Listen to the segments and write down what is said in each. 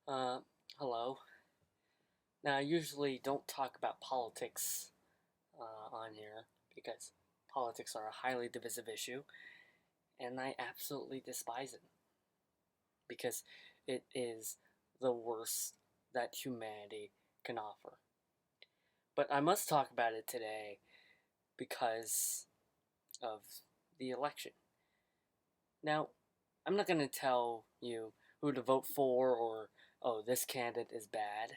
Uh, Hello. Now, I usually don't talk about politics on here because politics are a highly divisive issue, and I absolutely despise it because it is the worst that humanity can offer. But I must talk about it today because of the election. Now, I'm not going to tell you who to vote for or, oh, this candidate is bad.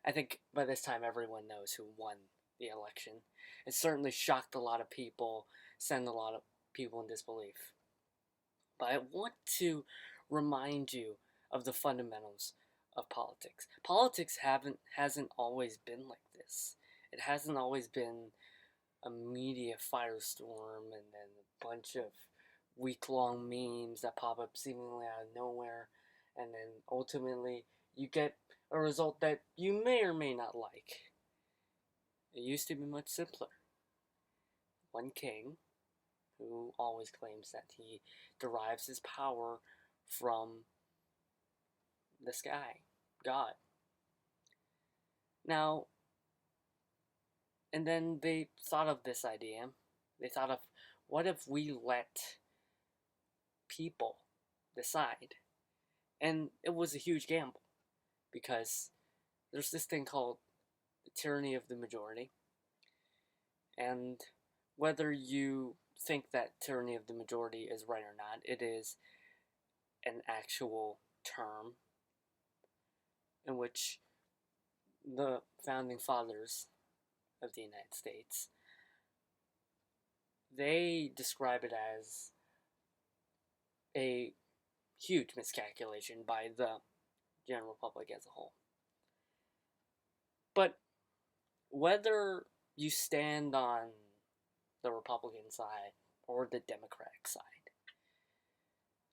I think by this time everyone knows who won the election. It certainly shocked a lot of people, sent a lot of people in disbelief. But I want to remind you of the fundamentals of politics. Politics hasn't always been like this. It hasn't always been a media firestorm and then a bunch of week-long memes that pop up seemingly out of nowhere, and then ultimately you get a result that you may or may not like. It used to be much simpler. One king who always claims that he derives his power from the sky, God. Now, and then they thought of this idea. They thought of, what if we let people decide? And it was a huge gamble because there's this thing called the tyranny of the majority. And whether you think that tyranny of the majority is right or not, it is an actual term in which the founding fathers of the United States, they describe it as a huge miscalculation by the general public as a whole. But whether you stand on the Republican side or the Democratic side,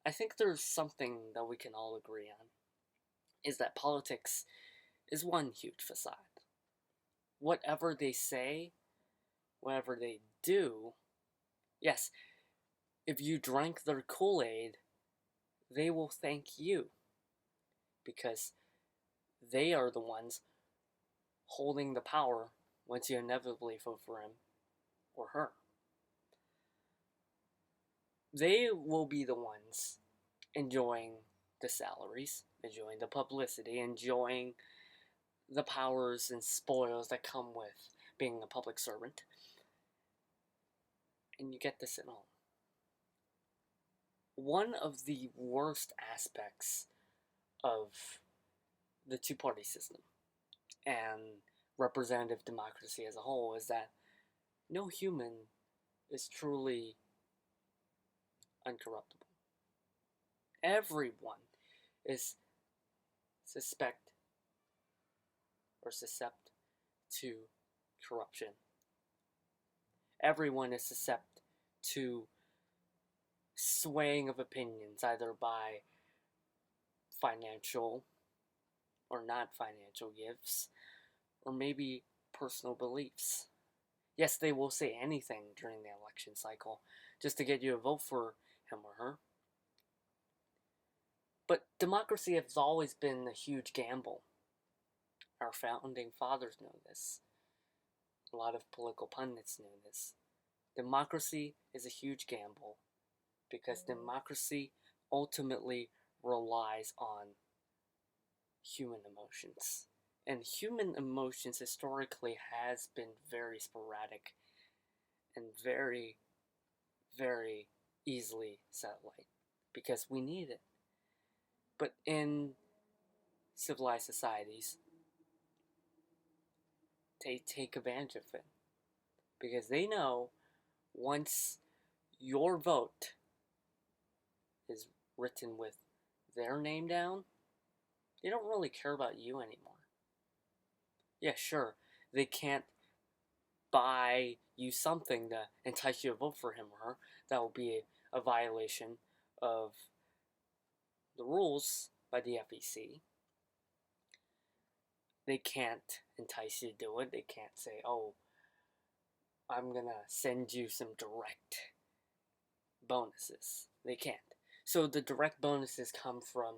I think there's something that we can all agree on, is that politics is one huge facade. Whatever they say, whatever they do, yes, if you drank their Kool-Aid, they will thank you because they are the ones holding the power once you inevitably vote for him or her. They will be the ones enjoying the salaries, enjoying the publicity, enjoying the powers and spoils that come with being a public servant. And you get to sit home. One of the worst aspects of the two-party system and representative democracy as a whole is that no human is truly uncorruptible. Everyone is suspect or suscept to corruption. Everyone is suscept to swaying of opinions, either by financial or not financial gifts, or maybe personal beliefs. Yes, they will say anything during the election cycle just to get you to vote for him or her. But democracy has always been a huge gamble. Our founding fathers know this. A lot of political pundits know this. Democracy is a huge gamble because democracy ultimately relies on human emotions. And human emotions historically has been very sporadic and very, very easily set light because we need it. But in civilized societies, they take advantage of it because they know once your vote is written with their name down, they don't really care about you anymore. Yeah, sure, they can't buy you something to entice you to vote for him or her. That will be a violation of the rules by the FEC. They can't entice you to do it. They can't say, oh, I'm gonna send you some direct bonuses. They can't. So the direct bonuses come from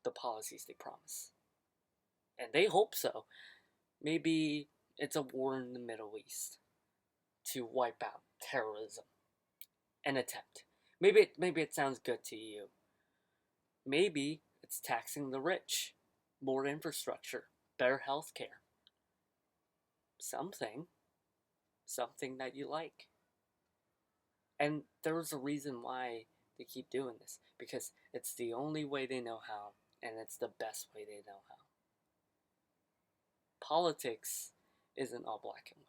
the policies they promise. And they hope so. Maybe it's a war in the Middle East to wipe out terrorism. An attempt. Maybe it sounds good to you. Maybe it's taxing the rich, more infrastructure, better healthcare. Something that you like. And there's a reason why they keep doing this, because it's the only way they know how, and it's the best way they know how. Politics isn't all black and white.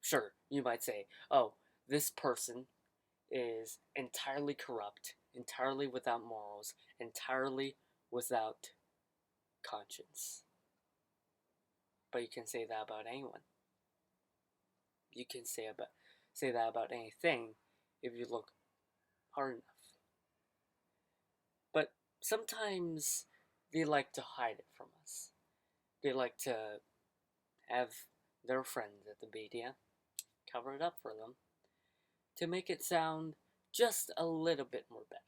Sure, you might say, oh, this person is entirely corrupt, entirely without morals, entirely without conscience. But you can say that about anyone. You can say that about anything if you look hard enough. But sometimes they like to hide it from us. They like to have their friends at the media cover it up for them to make it sound just a little bit more better.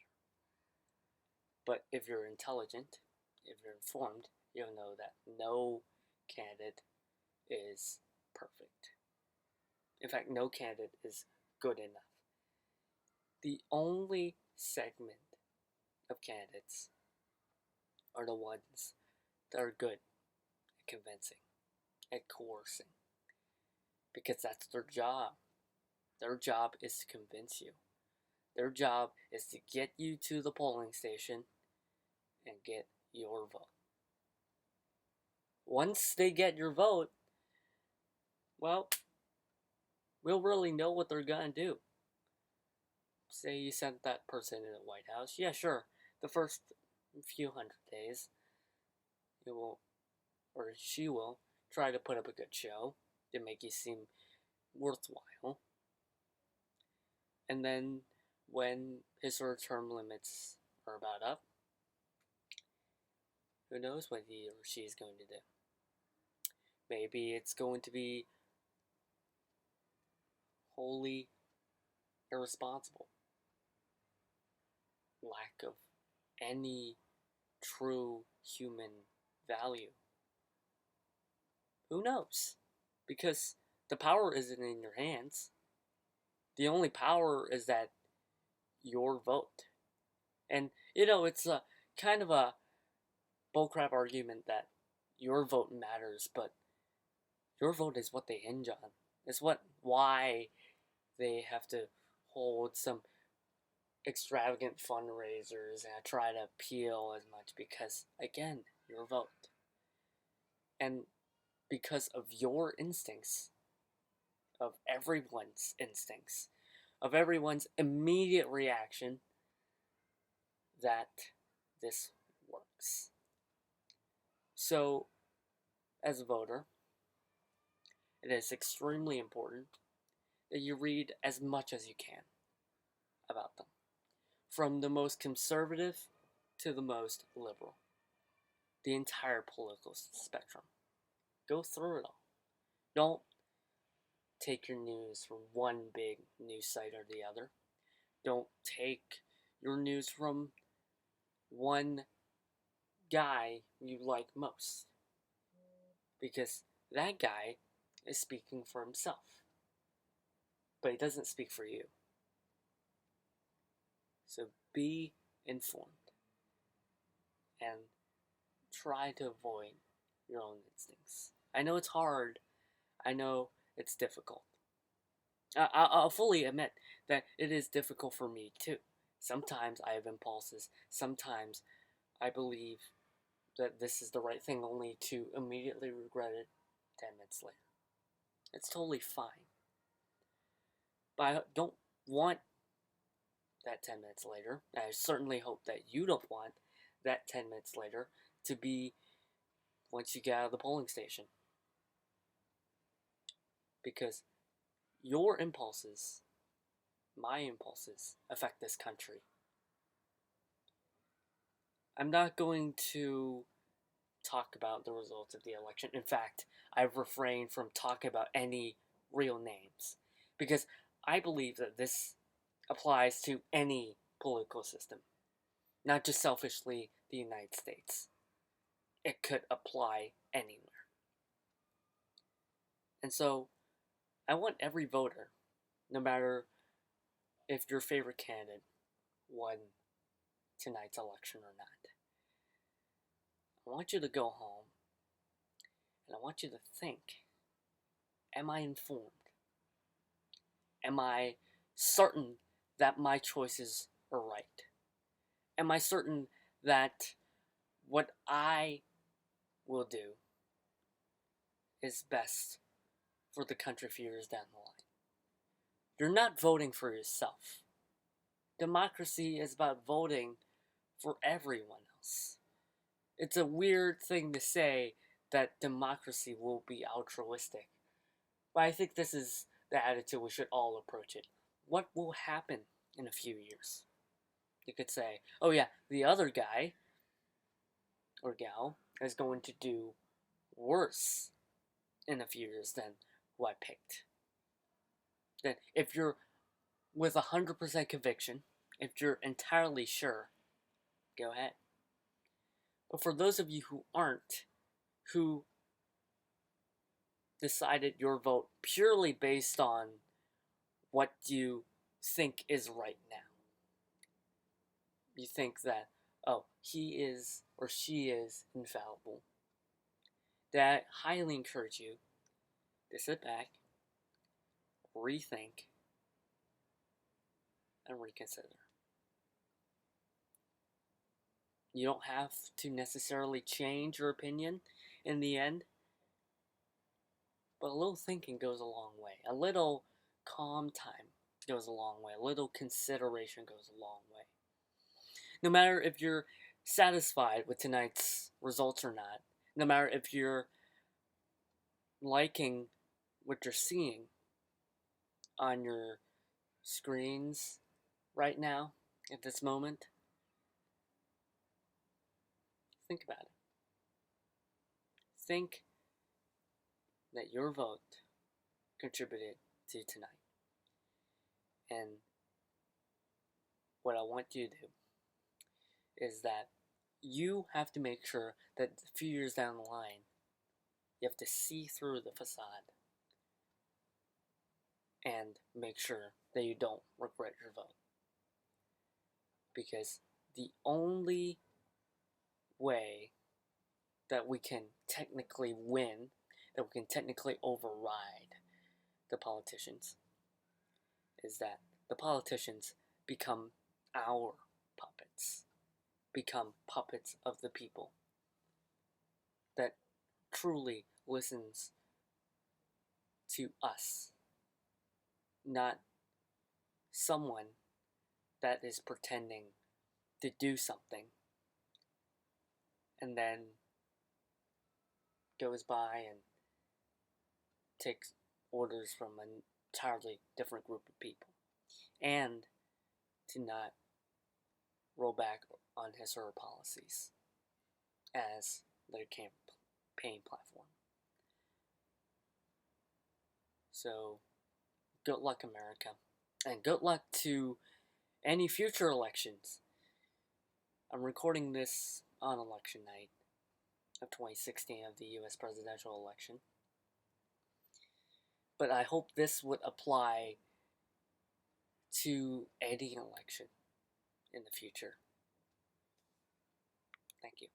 But if you're intelligent, if you're informed, you'll know that no candidate is perfect. In fact, no candidate is good enough. The only segment of candidates are the ones that are good at convincing, at coercing. Because that's their job. Their job is to convince you. Their job is to get you to the polling station and get your vote. Once they get your vote, well, we'll really know what they're gonna do. Say you sent that person in the White House. Yeah, sure. The first few hundred days, it will, or she will, try to put up a good show to make you seem worthwhile. And then when his or her term limits are about up, who knows what he or she is going to do. Maybe it's going to be wholly irresponsible. Lack of any true human value. Who knows? Because the power isn't in your hands. The only power is that your vote. And, it's a kind of a bullcrap argument that your vote matters, but your vote is what they hinge on. It's why they have to hold some extravagant fundraisers and try to appeal as much because, again, your vote. And because of your instincts, of everyone's instincts, of everyone's immediate reaction, that this works. So, as a voter, it is extremely important that you read as much as you can about them, from the most conservative to the most liberal, the entire political spectrum. Go through it all. Don't take your news from one big news site or the other. Don't take your news from one guy you like most, because that guy is speaking for himself, but he doesn't speak for you. So be informed and try to avoid your own instincts. I know it's hard. I know it's difficult. I'll fully admit that it is difficult for me too. Sometimes I have impulses. Sometimes I believe that this is the right thing only to immediately regret it 10 minutes later. It's totally fine. But I don't want that 10 minutes later. And I certainly hope that you don't want that 10 minutes later to be once you get out of the polling station. Because your impulses, my impulses, affect this country. I'm not going to talk about the results of the election. In fact, I've refrained from talking about any real names. Because I believe that this applies to any political system. Not just selfishly the United States. It could apply anywhere. And so I want every voter, no matter if your favorite candidate won tonight's election or not, I want you to go home and I want you to think, am I informed? Am I certain that my choices are right? Am I certain that what I will do is best for the country for years down the line? You're not voting for yourself. Democracy is about voting for everyone else. It's a weird thing to say that democracy will be altruistic, but I think this is the attitude we should all approach it. What will happen in a few years? You could say, oh yeah, the other guy or gal is going to do worse in a few years than who I picked. Then if you're with 100% conviction, if you're entirely sure, go ahead. But for those of you who aren't, who decided your vote purely based on what you think is right now, you think that, oh, he is or she is infallible, that I highly encourage you to sit back, rethink, and reconsider. You don't have to necessarily change your opinion in the end, but a little thinking goes a long way. A little calm time goes a long way. A little consideration goes a long way. No matter if you're satisfied with tonight's results or not, no matter if you're liking what you're seeing on your screens right now, at this moment, think about it. Think that your vote contributed to tonight. And what I want you to do is that you have to make sure that a few years down the line, you have to see through the facade and make sure that you don't regret your vote. Because the only way that we can technically win, that we can technically override the politicians, is that the politicians become our puppets, become puppets of the people that truly listens to us, not someone that is pretending to do something and then goes by and takes orders from an entirely different group of people, and to not roll back on his or her policies as their campaign platform. So, good luck, America, and good luck to any future elections. I'm recording this on election night of 2016 of the US presidential election. But I hope this would apply to any election in the future. Thank you.